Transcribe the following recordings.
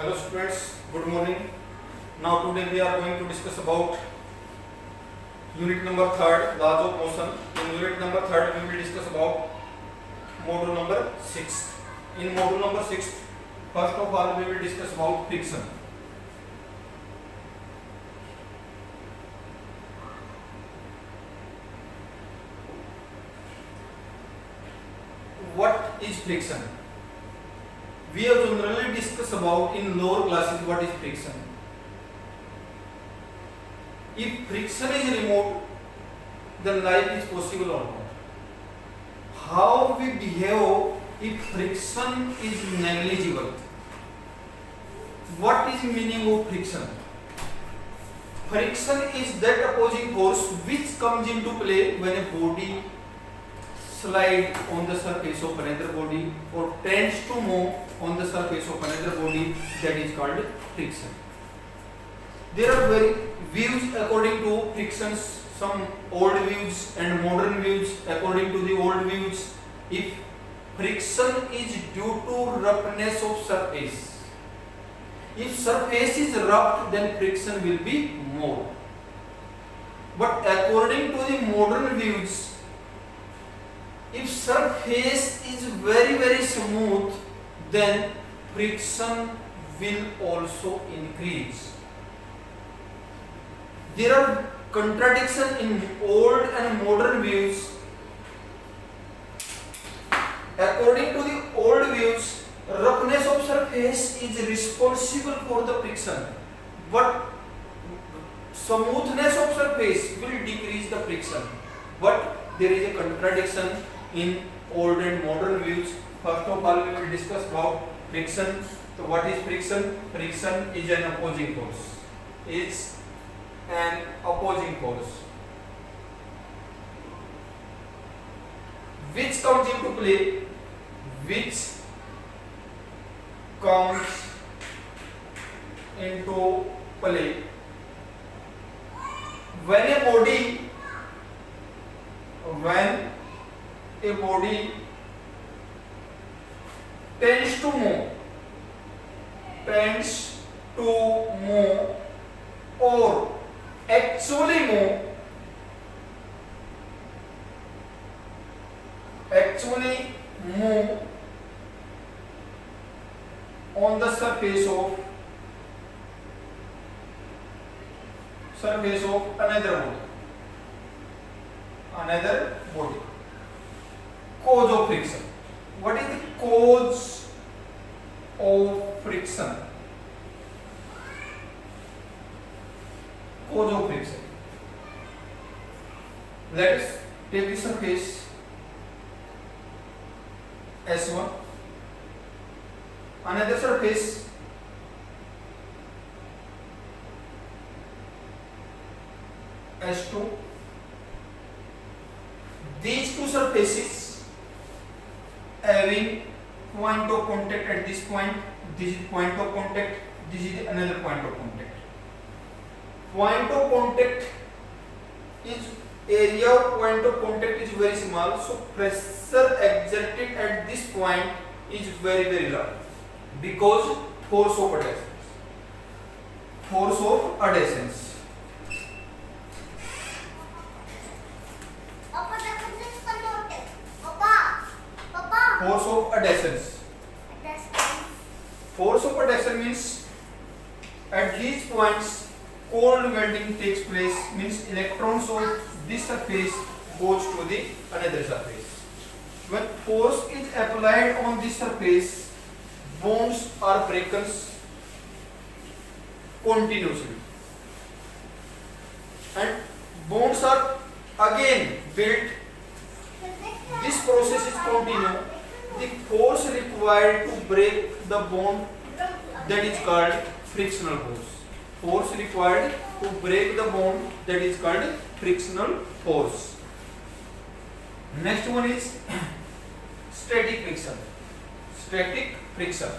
Hello students, good morning. Now today we are going to discuss about unit number 3rd, laws of motion. In unit number 3rd we will discuss about module number 6. In module number 6, first of all we will discuss about friction. What is friction? We have generally discussed about in lower classes what is friction. If friction is removed, then life is possible or not. How we behave if friction is negligible? What is meaning of friction? Friction is that opposing force which comes into play when a body slide on the surface of another body or tends to move on the surface of another body, that is called friction. There are very views according to frictions, some old views and modern views. According to the old views, if friction is due to roughness of surface, if surface is rough, then friction will be more. But according to the modern views, if surface is very smooth, then friction will also increase. There are contradictions in old and modern views. According to the old views, roughness of surface is responsible for the friction, but smoothness of surface will decrease the friction. But there is a contradiction in old and modern views. First of all, we will discuss about friction. So what is friction? Friction is an opposing force. Is an opposing force which comes into play, which comes into play when a body tends to move or actually move on the surface of another body. Cause of friction. What is the cause of friction? Cause of friction. Let us take the surface S1, another surface S2. These two surfaces having point of contact at this point. This is point of contact, this is another point of contact. Point of contact is area of point of contact is very small, so pressure exerted at this point is very large because force of adhesions. Force of adhesions. Force of adhesion means at these points cold welding takes place, means electrons of this surface goes to the another surface. When force is applied on this surface, bonds are broken continuously and bonds are again built. This process is continued. The force required to break the bond, that is called frictional force. Force required to break the bond, that is called frictional force. Next one is static friction. Static friction.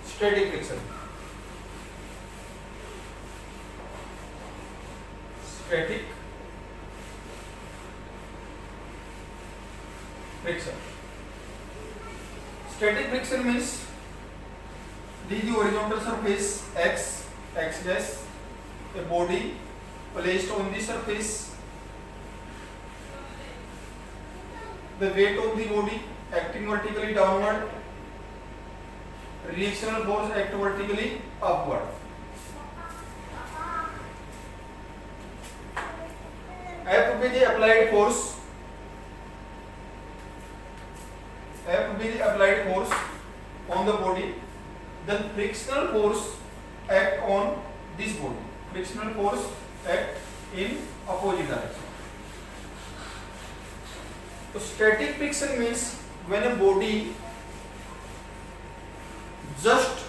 Static friction. static friction. Static friction means this is the horizontal surface x dash, a body placed on the surface, the weight of the body acting vertically downward, reactional force act vertically upward. F be the applied force. F be the applied force on the body. Then frictional force act on this body. Frictional force act in opposite direction. So static friction means when a body just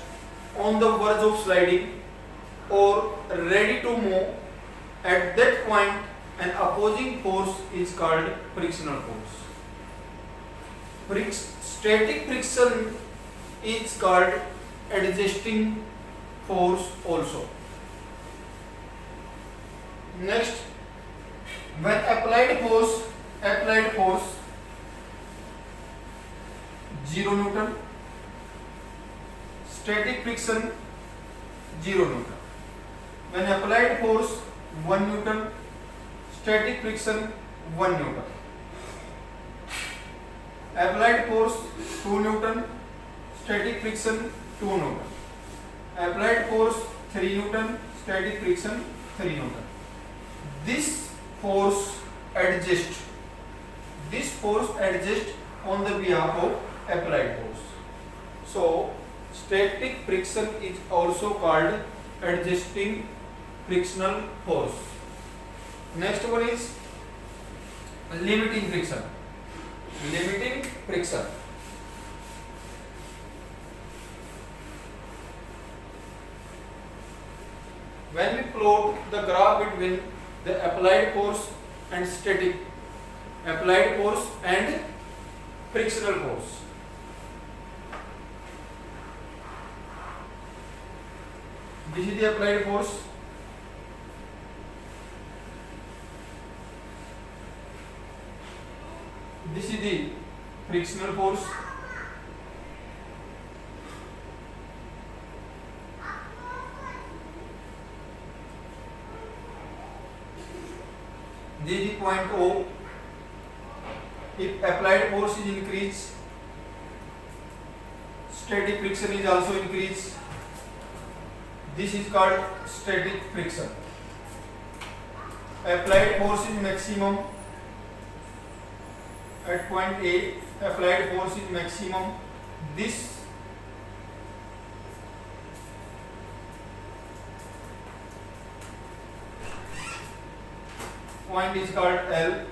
on the verge of sliding or ready to move, at that point an opposing force is called frictional force. Static friction is called adjusting force also. Next, when applied force 0 Newton, static friction 0 Newton. When applied force 1 Newton, static friction 1 Newton. Applied force 2 Newton, static friction 2 Newton. Applied force 3 Newton, static friction 3 Newton. This force adjusts on the behalf of applied force. So static friction is also called adjusting frictional force. Next one is limiting friction. Limiting friction. When we plot the graph between the applied force and frictional force, this is the applied force, this is the frictional force. This is the point O. If applied force is increased, static friction is also increased. This is called static friction. Applied force is maximum at point A. Applied force is maximum. This point is called L,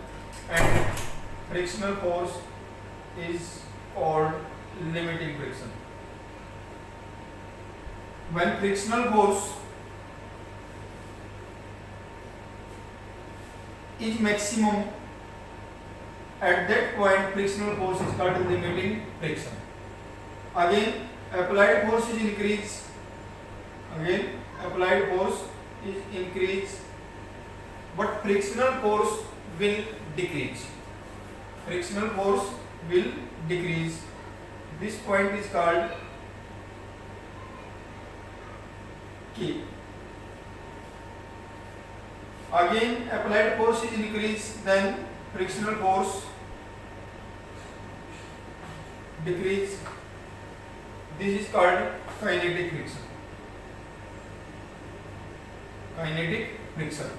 and frictional force is called limiting friction. When frictional force is maximum, at that point frictional force is called limiting friction. Again applied force is increased. Again applied force is increased, but frictional force will decrease. Frictional force will decrease. This point is called K. Again applied force is increased, then frictional force decrease. This is called kinetic friction. Kinetic friction.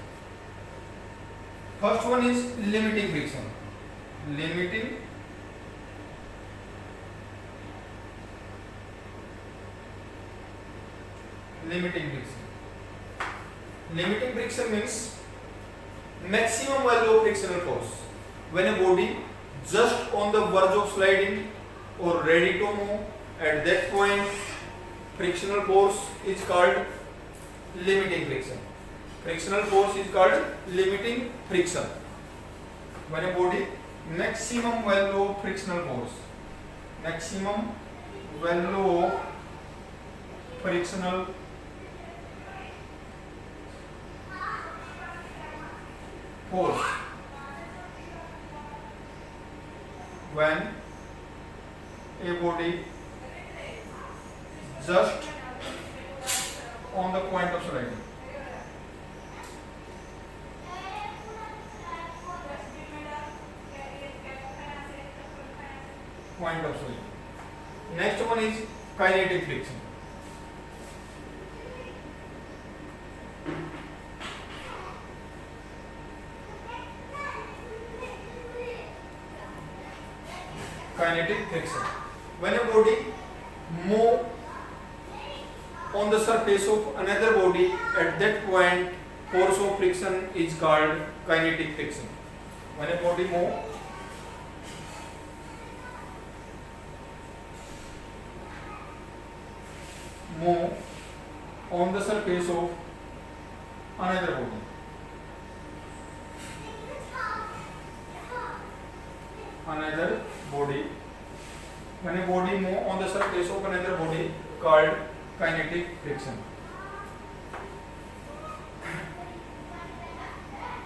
First one is limiting friction. Limiting friction. Limiting friction means maximum value of frictional force when a body just on the verge of sliding or ready to move. At that point frictional force is called limiting friction. Frictional force is called limiting friction. When a body maximum value of frictional force, maximum value of frictional force when a body just on the point of sliding. Point of sliding. Next one is kinetic friction. Kinetic friction. When a body move on the surface of another body, at that point force of friction is called kinetic friction. When a body move on the surface of another body, when a body move on the surface of another body called kinetic friction.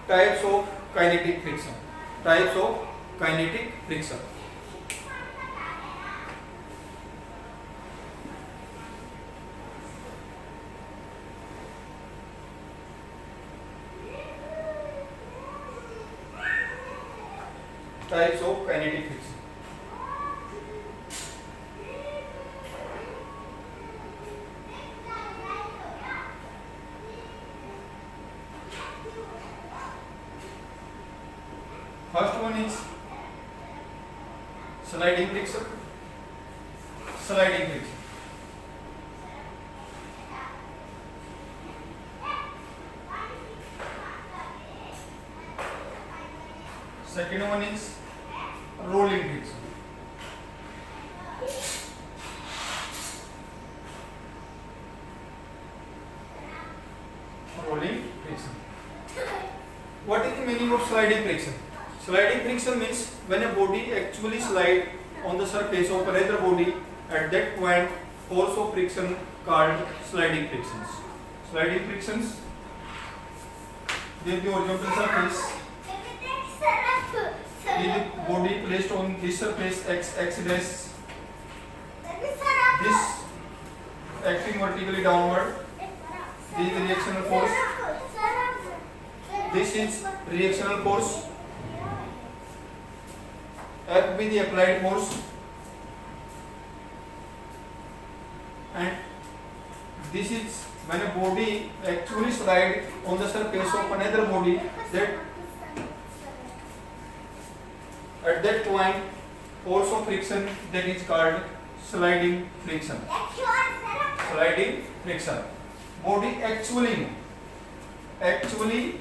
Types of kinetic friction. Types of kinetic friction. Types of kinetic friction. First one is sliding friction. Sliding friction. Second one is rolling friction. Rolling friction. What is the meaning of sliding friction? Sliding friction means when a body actually slide on the surface of another body, at that point force of friction called sliding frictions. Sliding frictions, if the horizontal surface is the body placed on this surface x dash, this acting vertically downward, this is the reactional force, this is reactional force, F be the applied force, and this is when a body actually slide on the surface of another body, that at that point force of friction, that is called sliding friction. Sliding friction. Body actually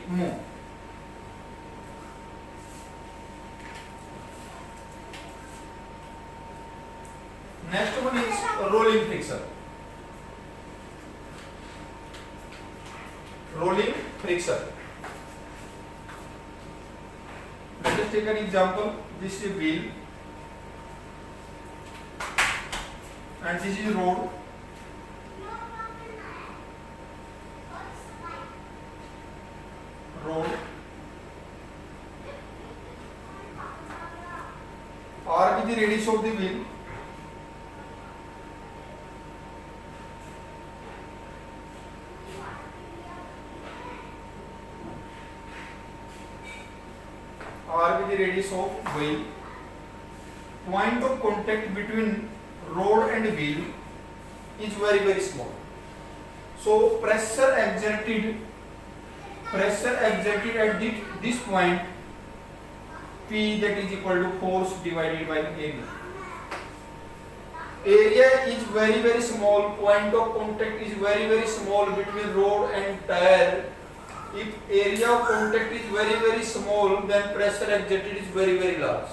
move. Next one is rolling friction. Rolling friction. Let us take an example. This is a wheel and this is road. R is the radius of the wheel. R with the radius of wheel. Point of contact between rod and wheel is very small. So pressure exerted at this point, P, that is equal to force divided by area. Area is very small. Point of contact is very small between rod and tire. If area of contact is very small, then pressure exerted is very large.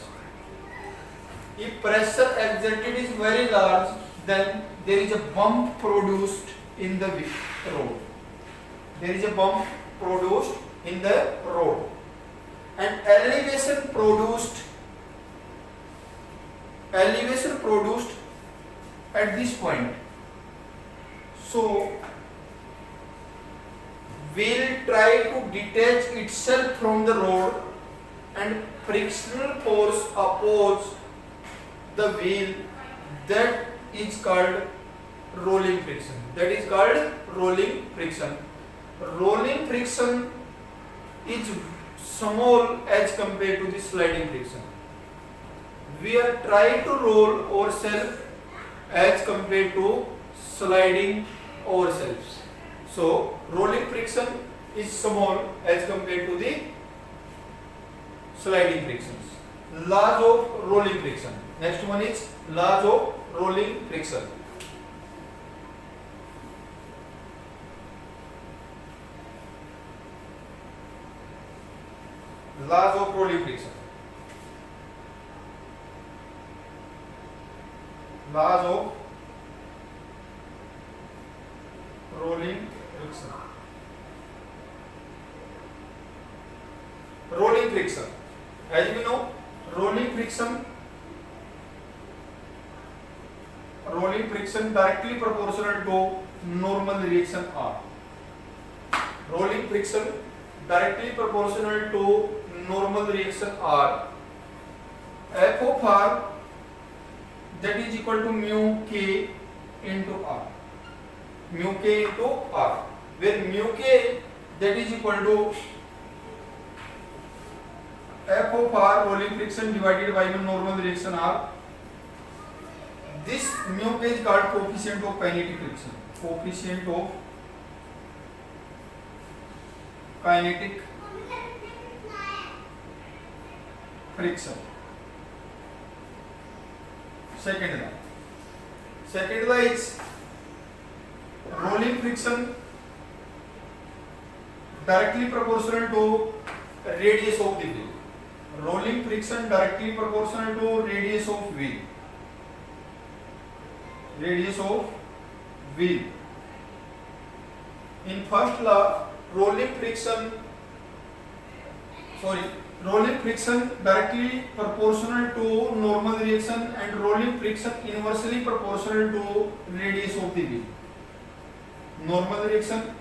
If pressure exerted is very large, then there is a bump produced in the rod. There is a bump produced in the rod, and elevation produced at this point. So will try to detach itself from the rod, and frictional force oppose the wheel, that is called rolling friction. That is called rolling friction. Rolling friction is small as compared to the sliding friction. We are trying to roll ourselves as compared to sliding ourselves. So rolling friction is small as compared to the sliding frictions. Laws of rolling friction. Next one is laws of rolling friction. Laws of rolling friction. Laws of rolling friction. Rolling friction. As we know, rolling friction directly proportional to normal reaction R. Rolling friction directly proportional to normal reaction R. F of R, that is equal to mu k into R. Mu k into R, where mu k, that is equal to F of R, rolling friction, divided by normal reaction R. This mu k is called coefficient of kinetic friction. Coefficient of kinetic friction. Second law is rolling friction directly proportional to radius of the wheel. Rolling friction directly proportional to radius of wheel. Radius of wheel. In first law, rolling friction directly proportional to normal reaction and rolling friction inversely proportional to radius of the wheel. Normal reaction,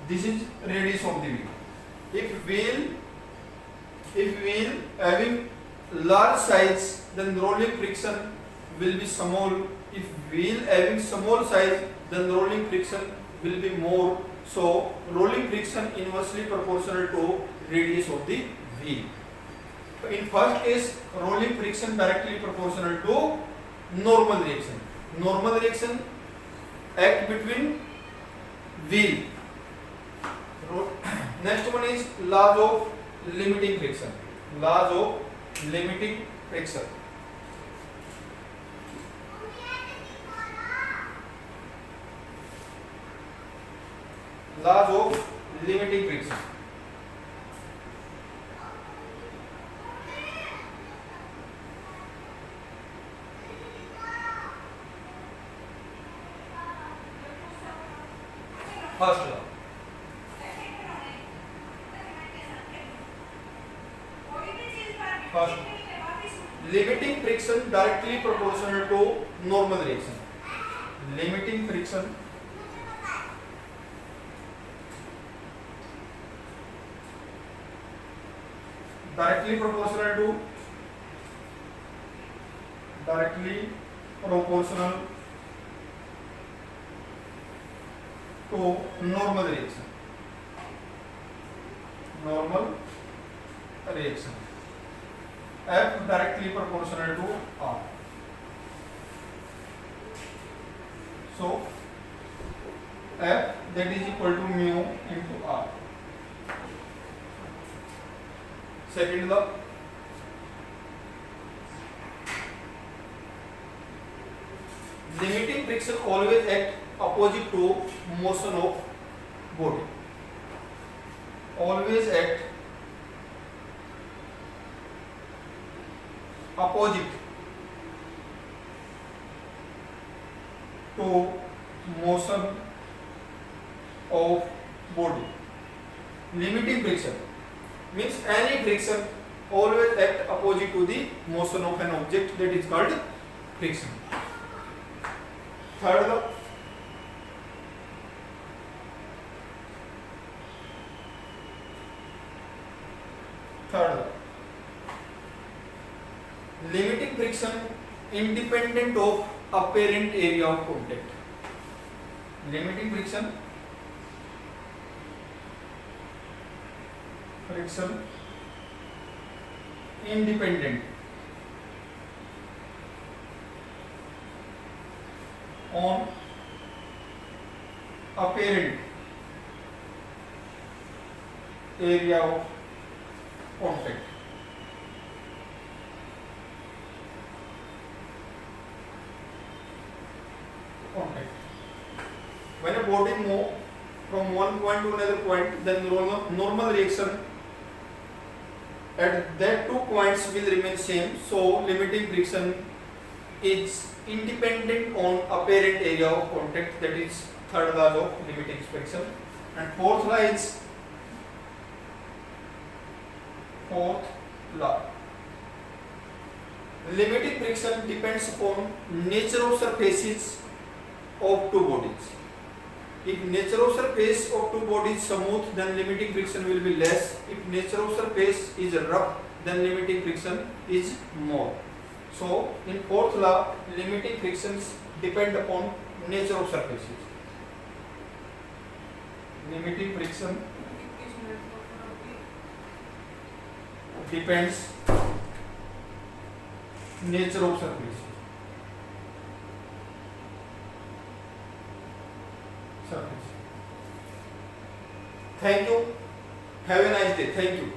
this is radius of the wheel. If wheel having large size, then rolling friction will be small. If wheel having small size, then rolling friction will be more. So rolling friction inversely proportional to radius of the wheel. So in first case, rolling friction directly proportional to normal reaction. Normal reaction act between wheel. Next one is laws of limiting friction. Laws of limiting friction. Laws of limiting friction. First law. First, limiting friction directly proportional to normal reaction. Limiting friction directly proportional to normal reaction. Normal reaction. F directly proportional to R. So F, that is equal to mu into R. Second law. Limiting friction always act opposite to motion of body. Always act opposite to motion of body. Limiting friction means any friction always act opposite to the motion of an object, that is called friction. Third law. Third law. limiting friction independent of apparent area of contact. Limiting friction independent on apparent area of contact. When a body moves from one point to another point, then normal reaction at that two points will remain same. So limiting friction is independent on apparent area of contact. That is third law of limiting friction. And fourth law. Limiting friction depends upon nature of surfaces of two bodies. If nature of surface of two bodies smooth, then limiting friction will be less. If nature of surface is rough, then limiting friction is more. So in fourth law, limiting frictions depend upon nature of surfaces. Limiting friction depends nature of surface. Thank you. Have a nice day. Thank you.